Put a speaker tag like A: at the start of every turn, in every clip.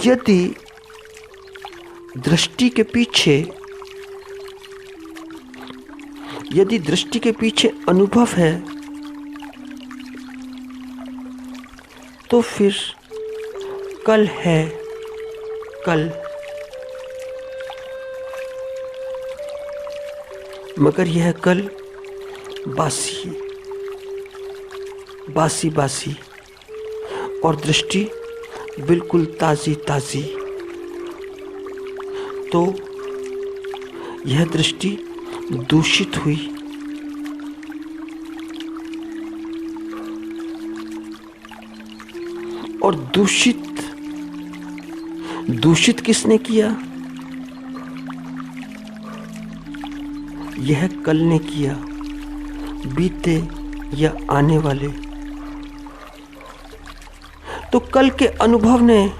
A: यदि दृष्टि के पीछे अनुभव है तो फिर कल है कल, मगर यह कल बासी और दृष्टि बिल्कुल ताज़ी तो यह दृष्टि दूषित हुई। और दूषित किसने किया? यह कल ने किया, बीते या आने वाले। तो कल के अनुभव ने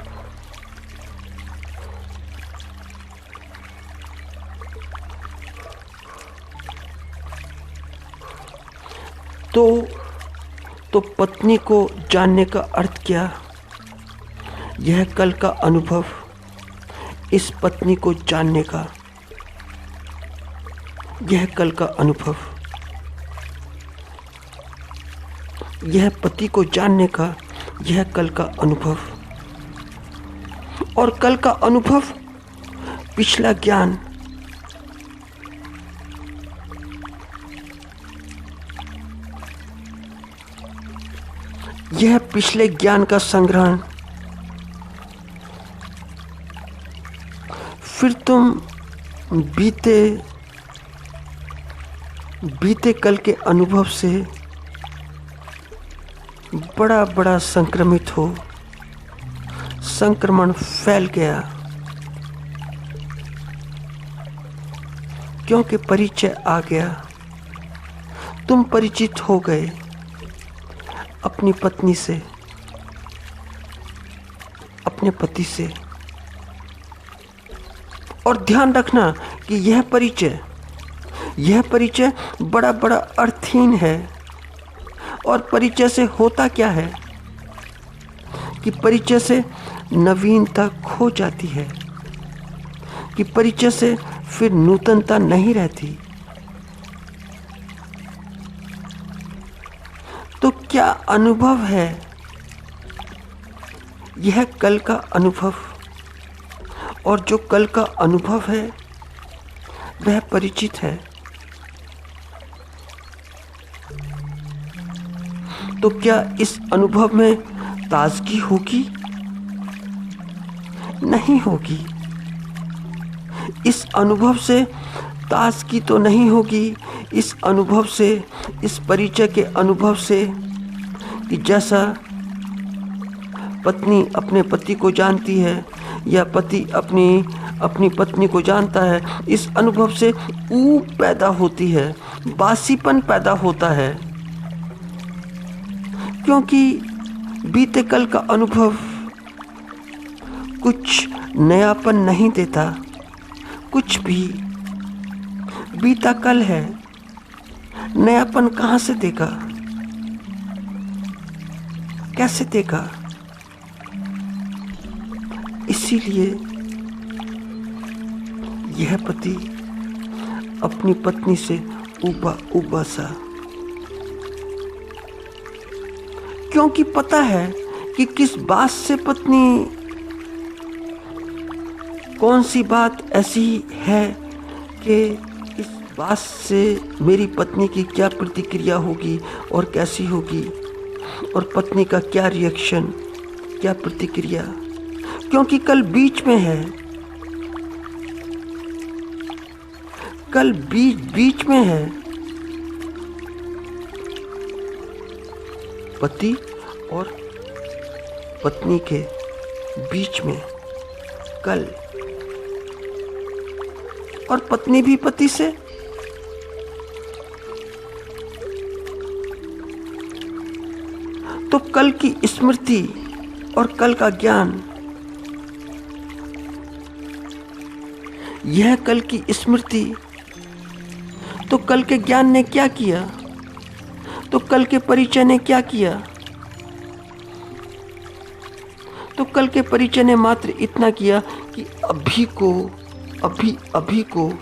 A: तो पत्नी को जानने का अर्थ क्या? यह कल का अनुभव इस पत्नी को जानने का, यह कल का अनुभव यह पति को जानने का, यह कल का अनुभव। और कल का अनुभव पिछला ज्ञान, यह पिछले ज्ञान का संग्रहण। फिर तुम बीते कल के अनुभव से बड़ा संक्रमित हो, संक्रमण फैल गया, क्योंकि परिचय आ गया। तुम परिचित हो गए अपनी पत्नी से, अपने पति से। और ध्यान रखना कि यह परिचय बड़ा अर्थहीन है। और परिचय से होता क्या है कि परिचय से नवीनता खो जाती है, कि परिचय से फिर नूतनता नहीं रहती। तो क्या अनुभव है? यह कल का अनुभव। और जो कल का अनुभव है वह परिचित है। तो क्या इस अनुभव में ताजगी होगी? नहीं होगी। इस अनुभव से ताजगी तो नहीं होगी। इस अनुभव से, इस परिचय के अनुभव से कि जैसा पत्नी अपने पति को जानती है या पति अपनी पत्नी को जानता है, इस अनुभव से ऊब पैदा होती है, बासीपन पैदा होता है। क्योंकि बीते कल का अनुभव कुछ नयापन नहीं देता, कुछ भी। बीता कल है, नयापन कहाँ से देगा? कैसे देगा? इसीलिए यह पति अपनी पत्नी से उबा सा, क्योंकि पता है कि किस बात से पत्नी, कौन सी बात ऐसी है कि इस बात से मेरी पत्नी की क्या प्रतिक्रिया होगी और कैसी होगी, और पत्नी का क्या रिएक्शन, क्या प्रतिक्रिया। क्योंकि कल बीच में है, कल बीच में है। पति और पत्नी के बीच में कल, और पत्नी भी पति से। तो कल की स्मृति और कल का ज्ञान, यह कल की स्मृति। तो कल के ज्ञान ने क्या किया? तो कल के परिचय ने क्या किया? तो कल के परिचय ने मात्र इतना किया कि अभी को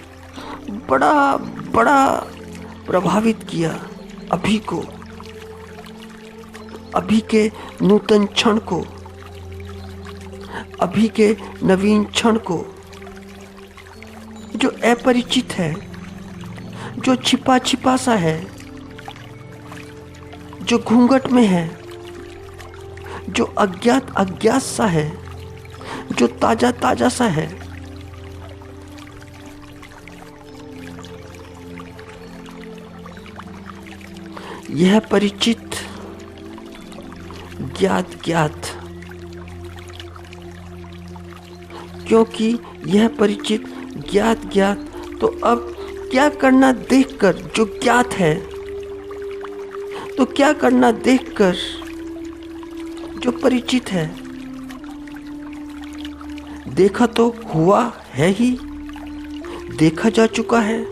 A: बड़ा बड़ा प्रभावित किया। अभी के नूतन क्षण को, अभी के नवीन क्षण को, जो अपरिचित है, जो छिपा छिपा सा है, जो घूंघट में है, जो अज्ञात सा है, जो ताजा सा है। यह परिचित ज्ञात क्योंकि यह परिचित ज्ञात तो अब क्या करना देखकर जो ज्ञात है, तो क्या करना देखकर जो परिचित है। देखा तो हुआ है ही, देखा जा चुका है।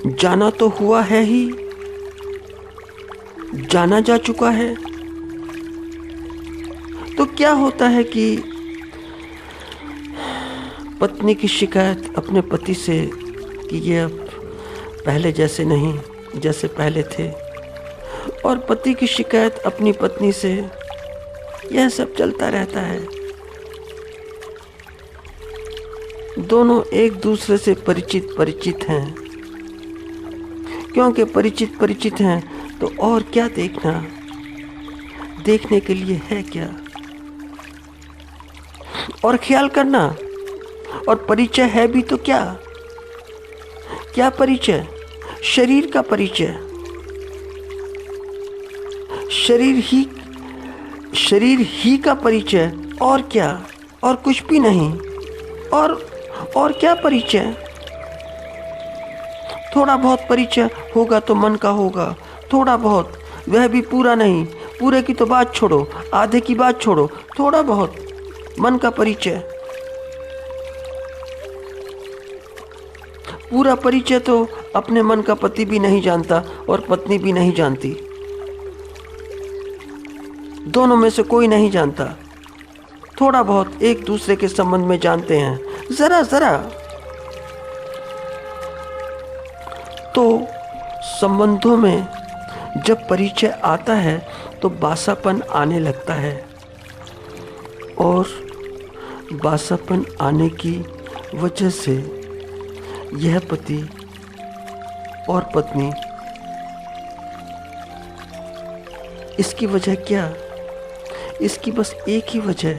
A: जाना तो हुआ है ही, जाना जा चुका है। तो क्या होता है कि पत्नी की शिकायत अपने पति से कि ये अब पहले जैसे नहीं जैसे पहले थे, और पति की शिकायत अपनी पत्नी से, यह सब चलता रहता है। दोनों एक दूसरे से परिचित हैं। क्योंकि परिचित हैं तो और क्या देखना, देखने के लिए है क्या, और ख्याल करना। और परिचय है भी तो क्या परिचय? शरीर का परिचय, शरीर ही का परिचय, और क्या, और कुछ भी नहीं। और क्या परिचय? थोड़ा बहुत परिचय होगा तो मन का होगा, थोड़ा बहुत, वह भी पूरा नहीं। पूरे की तो बात छोड़ो, आधे की बात छोड़ो, थोड़ा बहुत मन का परिचय। पूरा परिचय तो अपने मन का पति भी नहीं जानता और पत्नी भी नहीं जानती, दोनों में से कोई नहीं जानता। थोड़ा बहुत एक दूसरे के संबंध में जानते हैं, जरा। तो संबंधों में जब परिचय आता है तो बासापन आने लगता है, और बासापन आने की वजह से यह पति और पत्नी, इसकी वजह क्या? इसकी बस एक ही वजह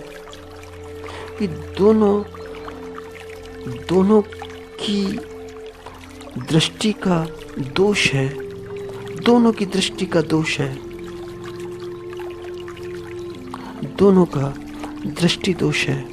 A: कि दोनों की दृष्टि का दोष है। दोनों की दृष्टि का दोष है, दोनों का दृष्टि दोष है।